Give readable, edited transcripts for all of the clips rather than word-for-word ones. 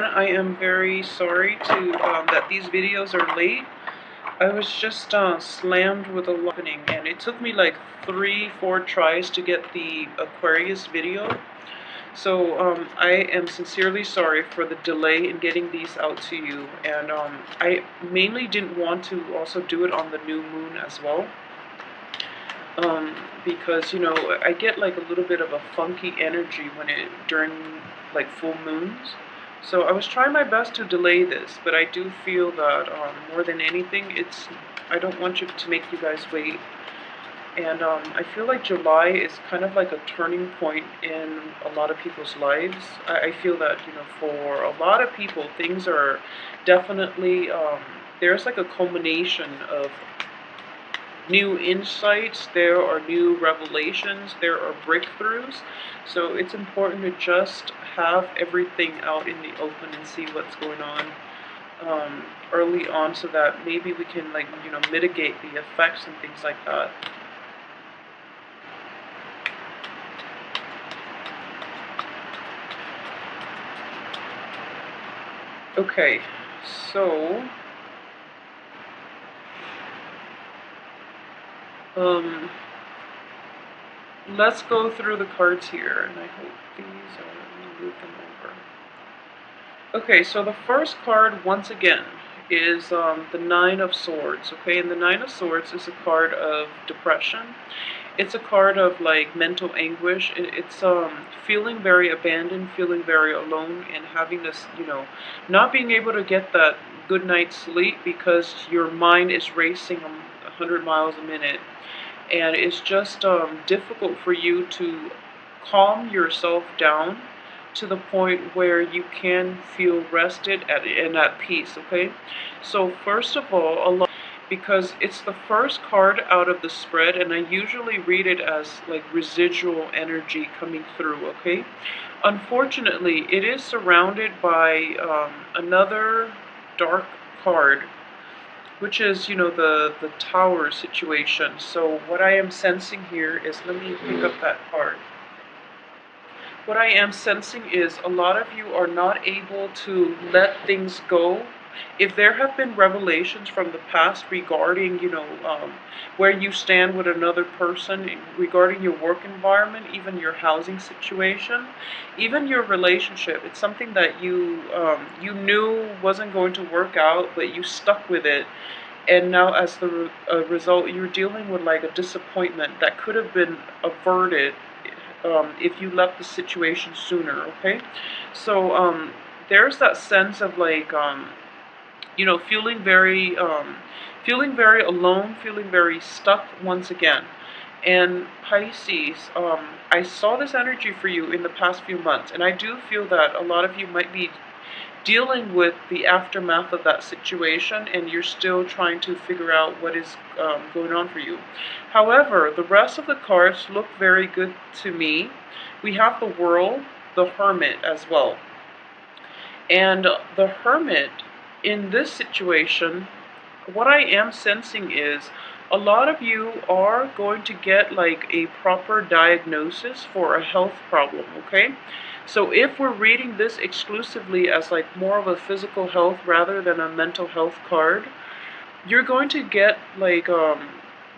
I am very sorry to that these videos are late. I was just slammed with a lot happening, and it took me like 3-4 tries to get the Aquarius video. So I am sincerely sorry for the delay in getting these out to you, and I mainly didn't want to also do it on the new moon as well. Because I get like a little bit of a funky energy during like full moons. So I was trying my best to delay this, but I do feel that more than anything, I don't want to make you guys wait. And I feel like July is kind of like a turning point in a lot of people's lives. I feel that for a lot of people, things are definitely there's like a culmination of new insights, there are new revelations, there are breakthroughs. So it's important to just have everything out in the open and see what's going on early on, so that maybe we can mitigate the effects and things like that. Okay, so let's go through the cards here, and I hope these are, let me move them over. Okay, so the first card, once again, is the Nine of Swords, okay? And the Nine of Swords is a card of depression. It's a card of, like, mental anguish. It's feeling very abandoned, feeling very alone, and having this, not being able to get that good night's sleep because your mind is racing 100 miles a minute. And it's just difficult for you to calm yourself down to the point where you can feel rested and at peace, okay? So first of all, because it's the first card out of the spread, and I usually read it as like residual energy coming through, okay? Unfortunately, it is surrounded by another dark card, which is, the tower situation. So what I am sensing here is, let me pick up that card. What I am sensing is a lot of you are not able to let things go. If there have been revelations from the past regarding, where you stand with another person, regarding your work environment, even your housing situation, even your relationship, it's something that you knew wasn't going to work out, but you stuck with it. And now, as the result, you're dealing with like a disappointment that could have been averted if you left the situation sooner, okay? So there's that sense of like, feeling very alone, feeling very stuck once again. And Pisces, I saw this energy for you in the past few months, and I do feel that a lot of you might be dealing with the aftermath of that situation, and you're still trying to figure out what is going on for you. However, the rest of the cards look very good to me. We have the World, the Hermit as well. And the Hermit, in this situation, what I am sensing is a lot of you are going to get like a proper diagnosis for a health problem, okay? So if we're reading this exclusively as like more of a physical health rather than a mental health card, you're going to get like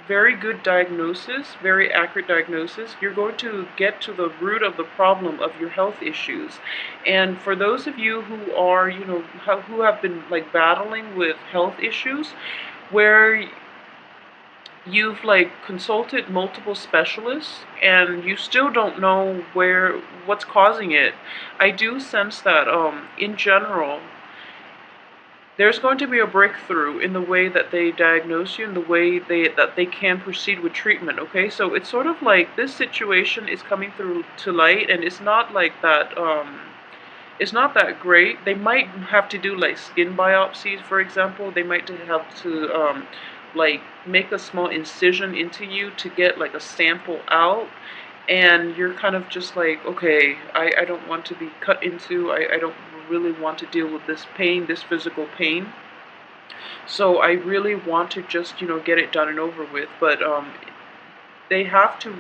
very good diagnosis, very accurate diagnosis. You're going to get to the root of the problem of your health issues. And for those of you who are, who have been like battling with health issues, where you've like consulted multiple specialists and you still don't know what's causing it, I do sense that in general there's going to be a breakthrough in the way that they diagnose you and the way that they can proceed with treatment, okay? So it's sort of like this situation is coming through to light, and it's not like that it's not that great. They might have to do like skin biopsies, for example. They might have to like make a small incision into you to get like a sample out, and you're kind of just like, okay, I don't want to be cut into. I don't really want to deal with this pain, this physical pain. So I really want to just, get it done and over with. But they have to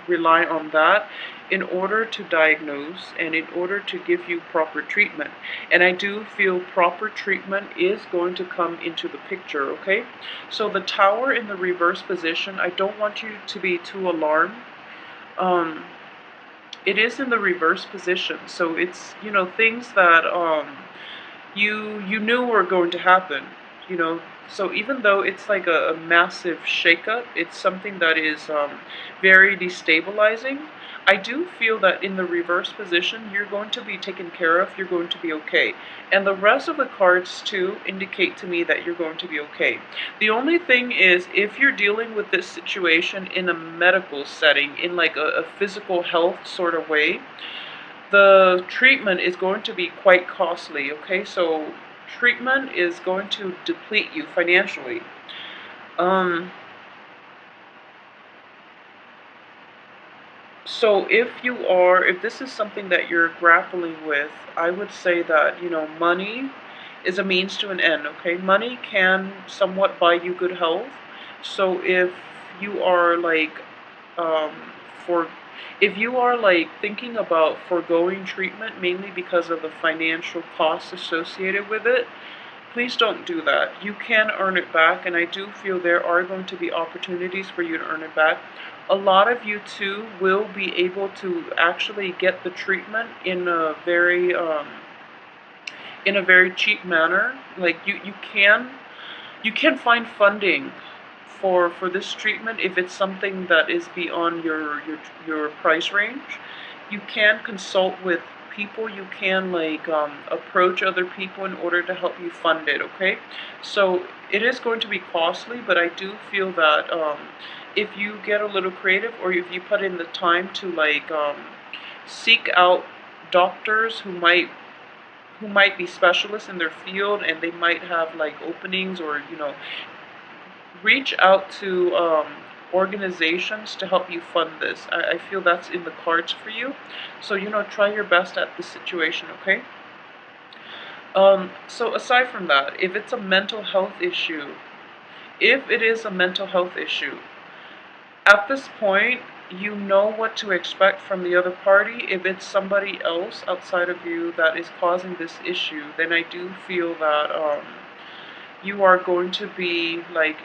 rely on that in order to diagnose and in order to give you proper treatment. And I do feel proper treatment is going to come into the picture, okay? So the Tower in the reverse position, I don't want you to be too alarmed. Um, it is in the reverse position, so it's, things that you knew were going to happen, you know. So even though it's like a massive shakeup, it's something that is very destabilizing. I do feel that in the reverse position, you're going to be taken care of, you're going to be okay. And the rest of the cards too indicate to me that you're going to be okay. The only thing is, if you're dealing with this situation in a medical setting, in like a physical health sort of way, the treatment is going to be quite costly, okay? So treatment is going to deplete you financially. Um, so if this is something that you're grappling with, I would say that, money is a means to an end, okay? Money can somewhat buy you good health. So you are like, um, for if you are like thinking about foregoing treatment mainly because of the financial costs associated with it, please don't do that. You can earn it back, and I do feel there are going to be opportunities for you to earn it back. A lot of you too will be able to actually get the treatment in a very cheap manner. Like you can find funding for this treatment if it's something that is beyond your price range. You can consult with people. You can like approach other people in order to help you fund it. Okay, so it is going to be costly, but I do feel that if you get a little creative, or if you put in the time to like seek out doctors who might be specialists in their field, and they might have like openings, or reach out to organizations to help you fund this. I feel that's in the cards for you. So, try your best at this situation, okay? So aside from that, if it's a mental health issue, if it is a mental health issue, at this point, you know what to expect from the other party. If it's somebody else outside of you that is causing this issue, then I do feel that you are going to be like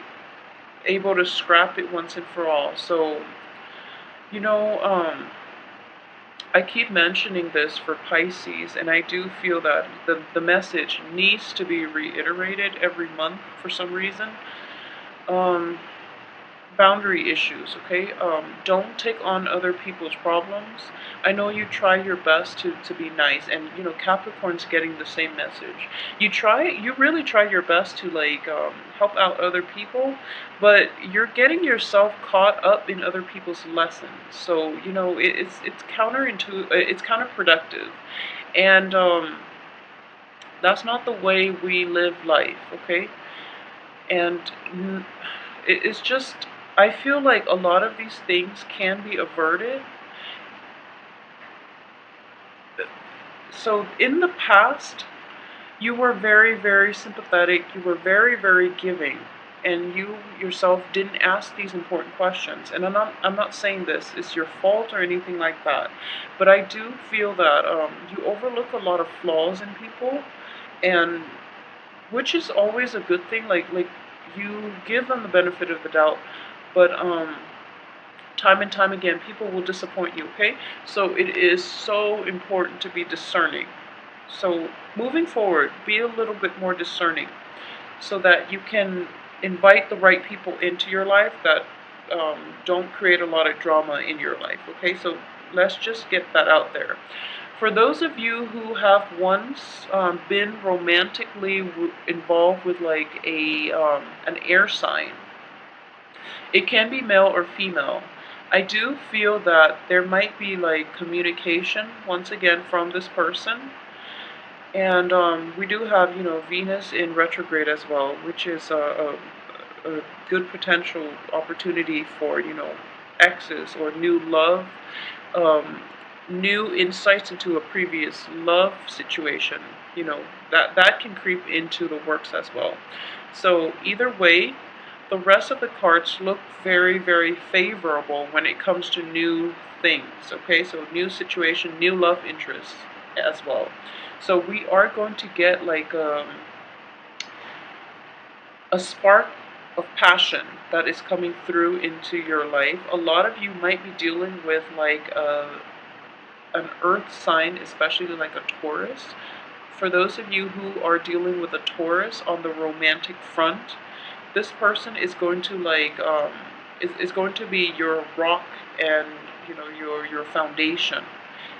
able to scrap it once and for all. So, you know, um, I keep mentioning this for Pisces, and I do feel that the message needs to be reiterated every month for some reason. Um, Boundary issues, okay? Don't take on other people's problems. I know you try your best to be nice, and Capricorn's getting the same message. You really try your best to like help out other people, but you're getting yourself caught up in other people's lessons. So it's counterproductive, and that's not the way we live life, okay? And it's just, I feel like a lot of these things can be averted. So in the past, you were very, very sympathetic, you were very, very giving, and you yourself didn't ask these important questions. And I'm not saying this is your fault or anything like that, but I do feel that you overlook a lot of flaws in people, and which is always a good thing. Like you give them the benefit of the doubt, but time and time again, people will disappoint you, okay? So it is so important to be discerning. So moving forward, be a little bit more discerning so that you can invite the right people into your life that don't create a lot of drama in your life, okay? So let's just get that out there. For those of you who have once been romantically involved with like an air sign, it can be male or female. I do feel that there might be like communication once again from this person. And we do have, Venus in retrograde as well, which is a good potential opportunity for, exes or new love, um, new insights into a previous love situation. That can creep into the works as well. So either way, the rest of the cards look very, very favorable when it comes to new things, okay? So new situation, new love interests as well. So we are going to get like a spark of passion that is coming through into your life. A lot of you might be dealing with like an earth sign, especially like a Taurus. For those of you who are dealing with a Taurus on the romantic front, this person is going to like is going to be your rock and your foundation,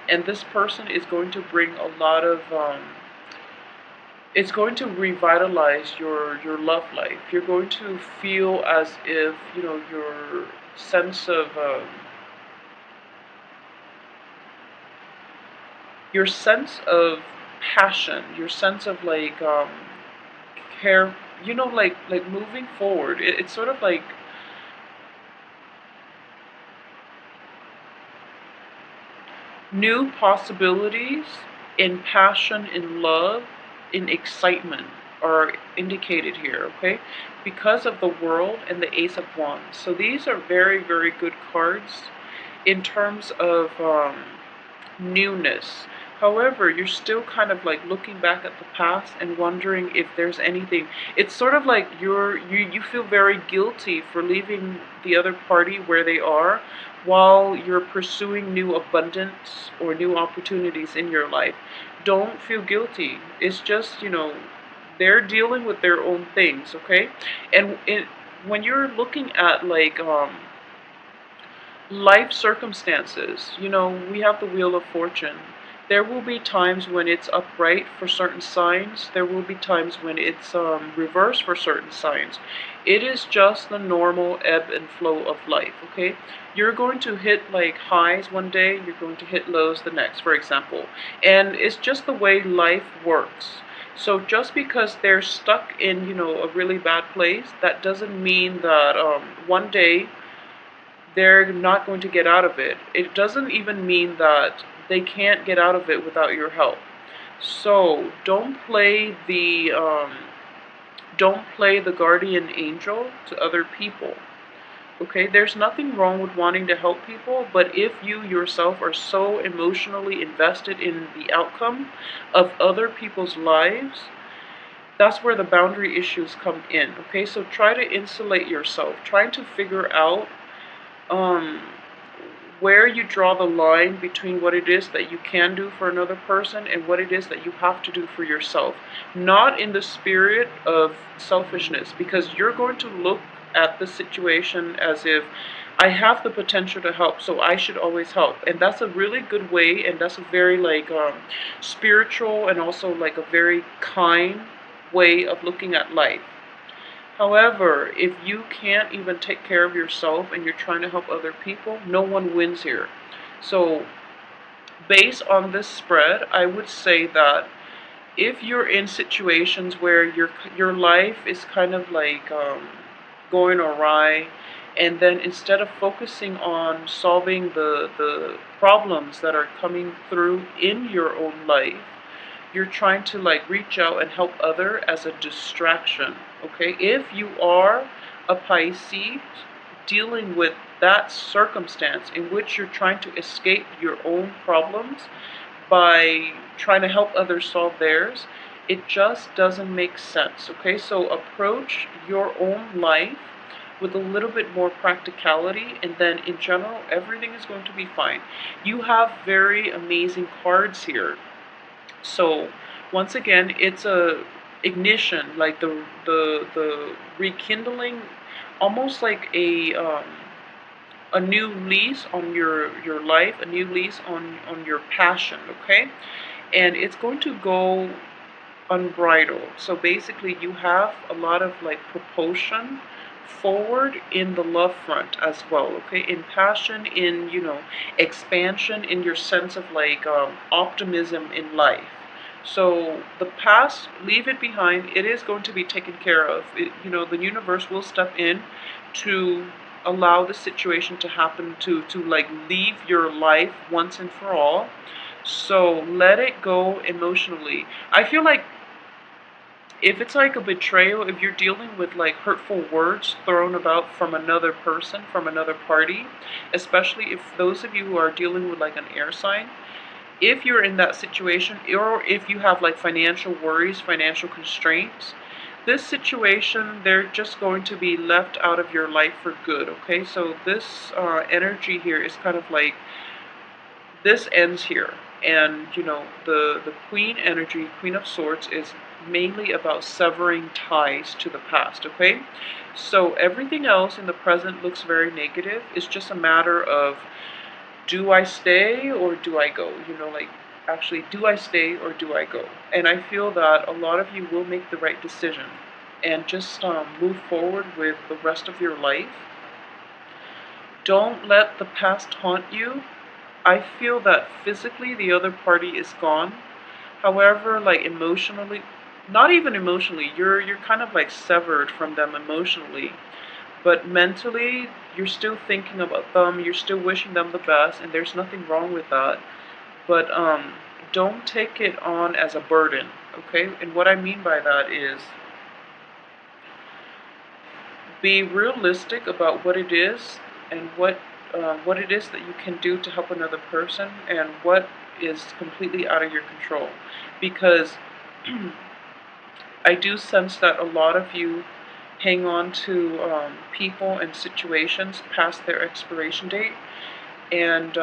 and this person is going to bring a lot of it's going to revitalize your love life. You're going to feel as if your sense of your sense of passion, your sense of like care, like moving forward. It's sort of like new possibilities in passion, in love, in excitement are indicated here, okay? Because of the World and the Ace of Wands. So these are very, very good cards in terms of newness. However, you're still kind of like looking back at the past and wondering if there's anything. It's sort of like you feel very guilty for leaving the other party where they are while you're pursuing new abundance or new opportunities in your life. Don't feel guilty. It's just, they're dealing with their own things, okay? And when you're looking at like life circumstances, we have the Wheel of Fortune. There will be times when it's upright for certain signs. There will be times when it's reversed for certain signs. It is just the normal ebb and flow of life, okay? You're going to hit like highs one day, you're going to hit lows the next, for example. And it's just the way life works. So just because they're stuck in, a really bad place, that doesn't mean that one day they're not going to get out of it. It doesn't even mean that they can't get out of it without your help. So don't play the guardian angel to other people. Okay, there's nothing wrong with wanting to help people, but if you yourself are so emotionally invested in the outcome of other people's lives, that's where the boundary issues come in. Okay, so try to insulate yourself, trying to figure out um, where you draw the line between what it is that you can do for another person and what it is that you have to do for yourself. Not in the spirit of selfishness, because you're going to look at the situation as if I have the potential to help, so I should always help. And that's a really good way, and that's a very like spiritual and also like a very kind way of looking at life. However, if you can't even take care of yourself and you're trying to help other people, no one wins here. So, based on this spread, I would say that if you're in situations where your life is kind of like going awry, and then instead of focusing on solving the problems that are coming through in your own life, you're trying to like reach out and help other as a distraction, okay? If you are a Pisces dealing with that circumstance in which you're trying to escape your own problems by trying to help others solve theirs, it just doesn't make sense, okay? So approach your own life with a little bit more practicality, and then in general everything is going to be fine. You have very amazing cards here. So once again, it's a ignition, like the rekindling, almost like a new lease on your life, a new lease on your passion, okay? And it's going to go unbridled. So basically you have a lot of like propulsion forward in the love front as well, okay? In passion, in expansion, in your sense of like optimism in life. So the past, leave it behind. It is going to be taken care of. The universe will step in to allow the situation to happen, to like leave your life once and for all. So let it go emotionally. I feel like If it's like a betrayal, if you're dealing with like hurtful words thrown about from another person, from another party, especially if those of you who are dealing with like an air sign, if you're in that situation, or if you have like financial worries, financial constraints, this situation, they're just going to be left out of your life for good, okay? So this energy here is kind of like, this ends here. And, you know, the Queen energy, Queen of Swords, is mainly about severing ties to the past, okay? So everything else in the present looks very negative. It's just a matter of, do I stay or do I go? You know, like, actually, do I stay or do I go? And I feel that a lot of you will make the right decision and just move forward with the rest of your life. Don't let the past haunt you. I feel that physically the other party is gone. However, like emotionally, not even emotionally, you're kind of like severed from them emotionally. But mentally, you're still thinking about them, you're still wishing them the best, and there's nothing wrong with that. But don't take it on as a burden, okay? And what I mean by that is, be realistic about what it is and what it is that you can do to help another person and what is completely out of your control. Because I do sense that a lot of you hang on to people and situations past their expiration date. And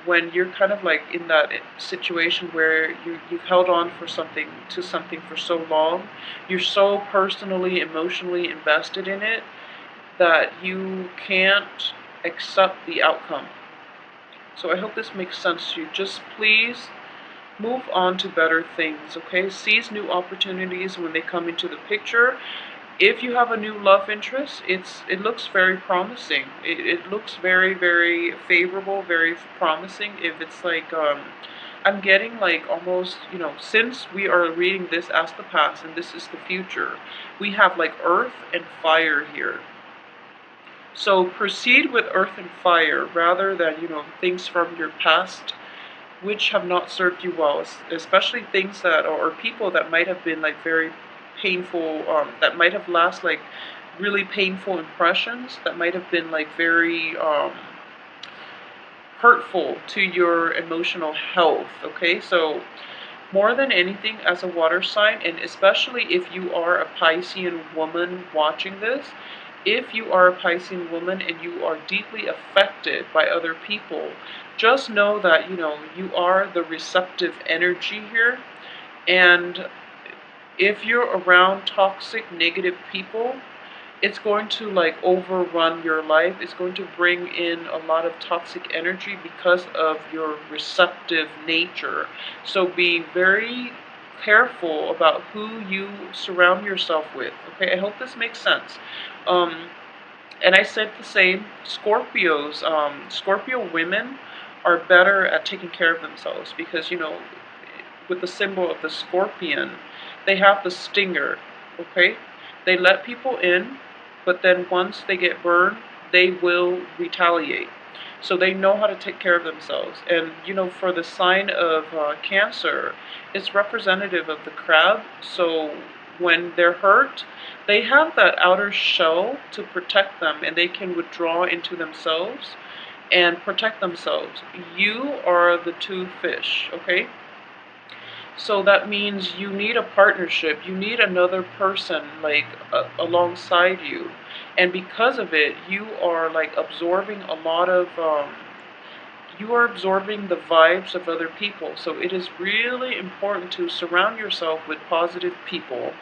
when you're kind of like in that situation where you've held on for something to something for so long, you're so personally, emotionally invested in it that you can't accept the outcome. So I hope this makes sense to you. Just please move on to better things, okay? Seize new opportunities when they come into the picture. If you have a new love interest, it looks very promising. It looks very, very favorable, very promising. If it's like, I'm getting like almost, you know, since we are reading this as the past and this is the future, we have like earth and fire here. So proceed with earth and fire rather than, you know, things from your past which have not served you well, especially things that, or people that might have been like very painful, that might have last like really painful impressions, that might have been like very hurtful to your emotional health, okay? So more than anything, as a water sign, and especially if you are a Piscean woman watching this, if you are a Piscean woman and you are deeply affected by other people, just know that, you know, you are the receptive energy here. And if you're around toxic, negative people, it's going to like overrun your life. It's going to bring in a lot of toxic energy because of your receptive nature. So be very careful about who you surround yourself with. Okay, I hope this makes sense. Um, and I said the same. Scorpios, Scorpio women are better at taking care of themselves because, you know, with the symbol of the scorpion, they have the stinger, okay? They let people in, but then once they get burned, they will retaliate. So they know how to take care of themselves. And, you know, for the sign of Cancer, it's representative of the crab. So when they're hurt, they have that outer shell to protect them, and they can withdraw into themselves and protect themselves. You are the two fish, okay? So that means you need a partnership. You need another person like alongside you. And because of it, you are like absorbing a lot of you are absorbing the vibes of other people. So it is really important to surround yourself with positive people.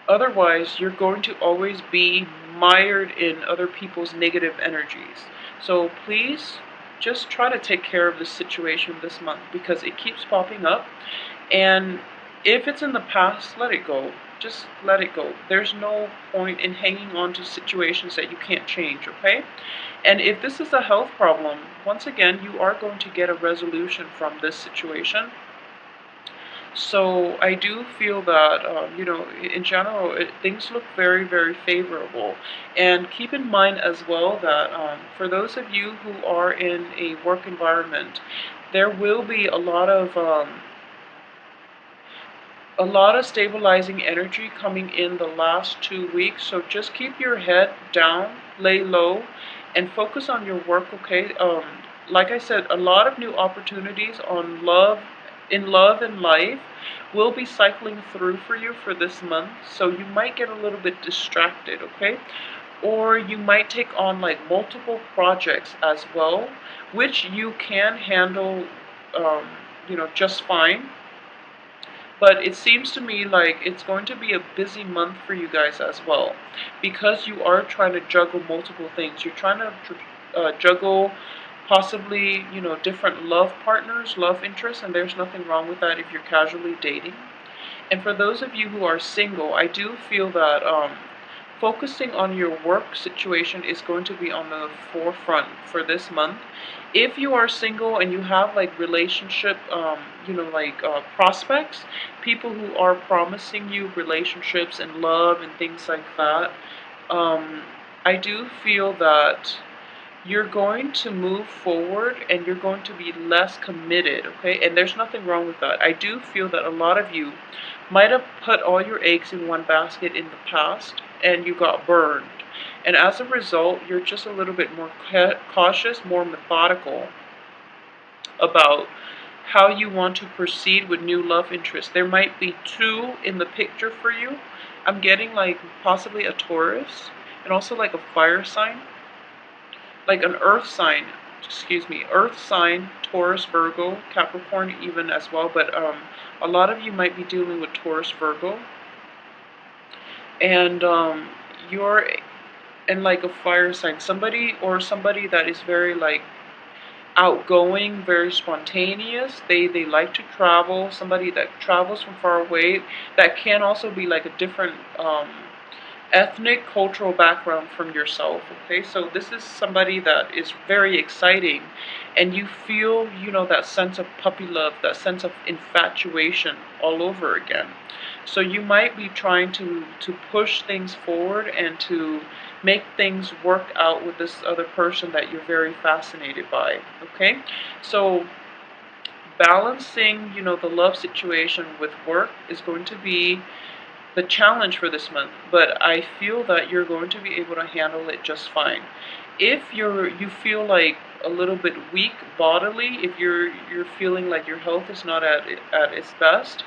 Otherwise, you're going to always be mired in other people's negative energies. So please just try to take care of this situation this month because it keeps popping up. And if it's in the past, let it go. Just let it go. There's no point in hanging on to situations that you can't change, okay? And if this is a health problem, once again, you are going to get a resolution from this situation. So I do feel that, you know, in general, things look very, very favorable. And keep in mind as well that for those of you who are in a work environment, there will be a lot of stabilizing energy coming in the last 2 weeks. So just keep your head down, lay low, and focus on your work, okay? Like I said, a lot of new opportunities on love and life will be cycling through for you for this month. So you might get a little bit distracted, okay? Or you might take on like multiple projects as well, which you can handle, um, just fine. But it seems to me like it's going to be a busy month for you guys as well, because you are trying to juggle multiple things. You're trying to juggle possibly, different love partners, love interests, and there's nothing wrong with that if you're casually dating. And for those of you who are single, I do feel that focusing on your work situation is going to be on the forefront for this month. If you are single and you have like relationship, prospects, people who are promising you relationships and love and things like that, I do feel that you're going to move forward and you're going to be less committed, okay? And there's nothing wrong with that. I do feel that a lot of you might have put all your eggs in one basket in the past and you got burned. And as a result, you're just a little bit more cautious, more methodical about how you want to proceed with new love interests. There might be two in the picture for you. I'm getting like possibly a Taurus and also like a fire sign, like an earth sign, earth sign, Taurus, Virgo, Capricorn even as well, but a lot of you might be dealing with Taurus, Virgo, and you're and like a fire sign, somebody that is very like outgoing, very spontaneous. They like to travel, somebody that travels from far away, that can also be like a different ethnic, cultural background from yourself, okay? So this is somebody that is very exciting, and you feel, that sense of puppy love, that sense of infatuation all over again. So you might be trying to push things forward and to make things work out with this other person that you're very fascinated by, okay? So balancing, the love situation with work is going to be the challenge for this month, but I feel that you're going to be able to handle it just fine. If you feel like a little bit weak bodily, if you're feeling like your health is not at its best,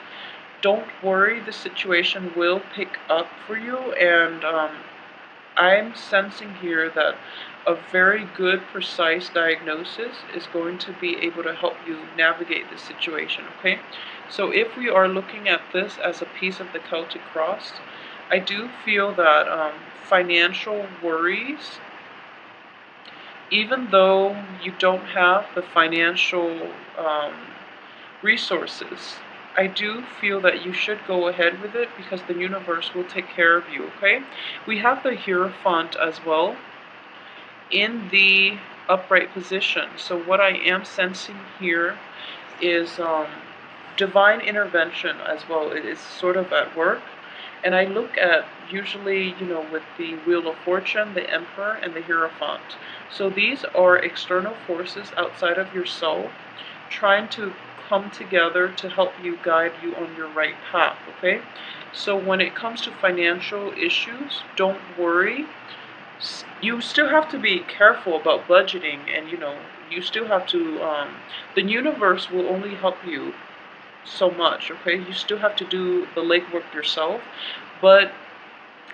don't worry, the situation will pick up for you, and I'm sensing here that a very good, precise diagnosis is going to be able to help you navigate this situation, okay? So if we are looking at this as a piece of the Celtic cross, I do feel that financial worries, even though you don't have the financial resources, I do feel that you should go ahead with it because the universe will take care of you, okay? We have the Hierophant as well in the upright position. So what I am sensing here is divine intervention as well. It is sort of at work. And I look at usually, with the Wheel of Fortune, the Emperor, and the Hierophant. So these are external forces outside of yourself trying to come together to help you, guide you on your right path, okay? So when it comes to financial issues, don't worry. You still have to be careful about budgeting, and you still have to, the universe will only help you so much, okay? You still have to do the legwork yourself, but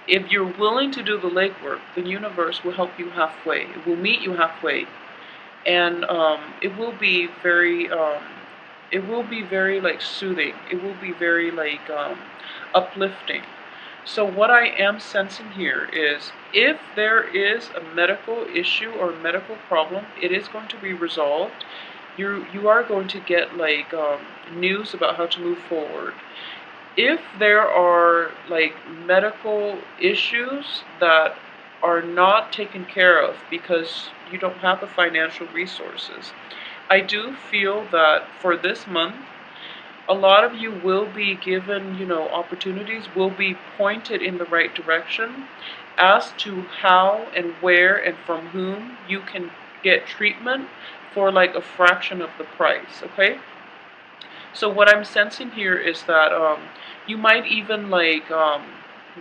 if you're willing to do the legwork, the universe will help you halfway. It will meet you halfway, and it will be very like soothing. It will be very like uplifting. So what I am sensing here is if there is a medical issue or a medical problem, it is going to be resolved. You are going to get like news about how to move forward. If there are like medical issues that are not taken care of because you don't have the financial resources, I do feel that for this month, a lot of you will be given, opportunities, will be pointed in the right direction as to how and where and from whom you can get treatment for like a fraction of the price, okay? So what I'm sensing here is that you might even like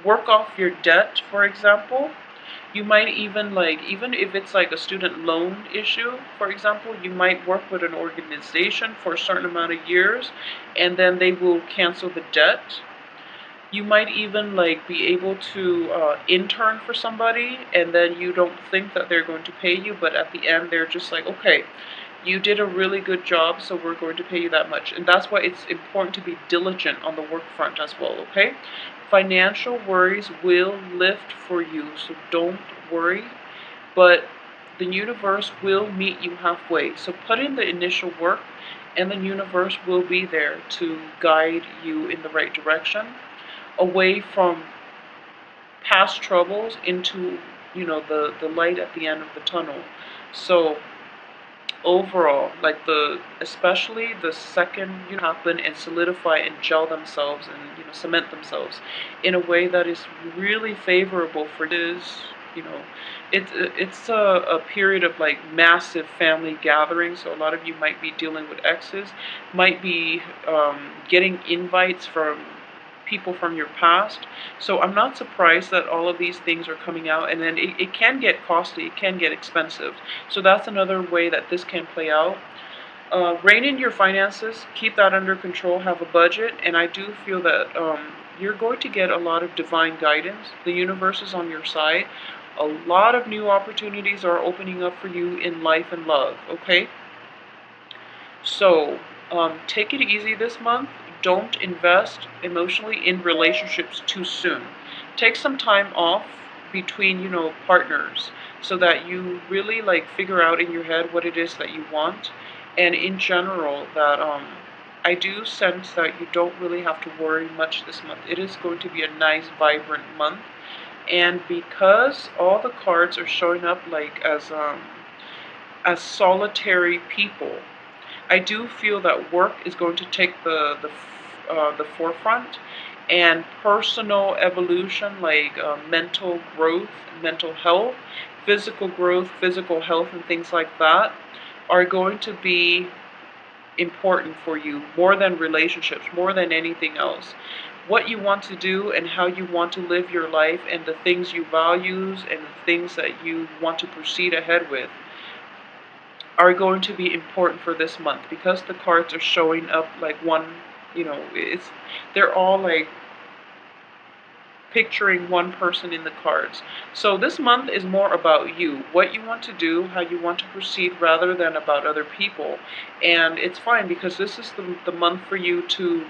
work off your debt, for example. You might even like, even if it's like a student loan issue, for example, you might work with an organization for a certain amount of years, and then they will cancel the debt. You might even like be able to intern for somebody, and then you don't think that they're going to pay you, but at the end they're just like, okay, you did a really good job, so we're going to pay you that much. And that's why it's important to be diligent on the work front as well, okay? Financial worries will lift for you, so don't worry, but the universe will meet you halfway. So put in the initial work, and the universe will be there to guide you in the right direction, away from past troubles into, the light at the end of the tunnel. So overall, like especially the second happen and solidify and gel themselves and cement themselves in a way that is really favorable for this. You know, it's a period of like massive family gatherings. So a lot of you might be dealing with exes, might be getting invites from people from your past. So I'm not surprised that all of these things are coming out, and then it can get costly, it can get expensive. So that's another way that this can play out. Rein in your finances, keep that under control, have a budget, and I do feel that you're going to get a lot of divine guidance. The universe is on your side. A lot of new opportunities are opening up for you in life and love, okay? So, take it easy this month. Don't invest emotionally in relationships too soon. Take some time off between, partners, so that you really like figure out in your head what it is that you want. And in general, that I do sense that you don't really have to worry much this month. It is going to be a nice, vibrant month. And because all the cards are showing up like as solitary people, I do feel that work is going to take the forefront, and personal evolution, like mental growth, mental health, physical growth, physical health, and things like that, are going to be important for you more than relationships, more than anything else. What you want to do and how you want to live your life, and the things you value and the things that you want to proceed ahead with, are going to be important for this month, because the cards are showing up like one, they're all like picturing one person in the cards. So this month is more about you, what you want to do, how you want to proceed, rather than about other people. And it's fine, because this is the month for you to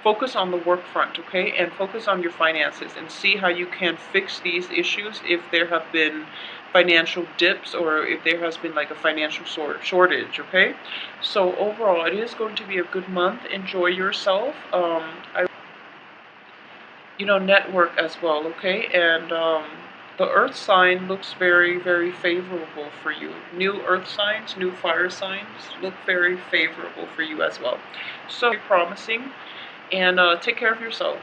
focus on the work front, okay? And focus on your finances and see how you can fix these issues if there have been financial dips, or if there has been like a financial shortage, okay? So overall, it is going to be a good month. Enjoy yourself. Network as well, okay? And the earth sign looks very, very favorable for you. New earth signs, new fire signs look very favorable for you as well. So, promising. And take care of yourself.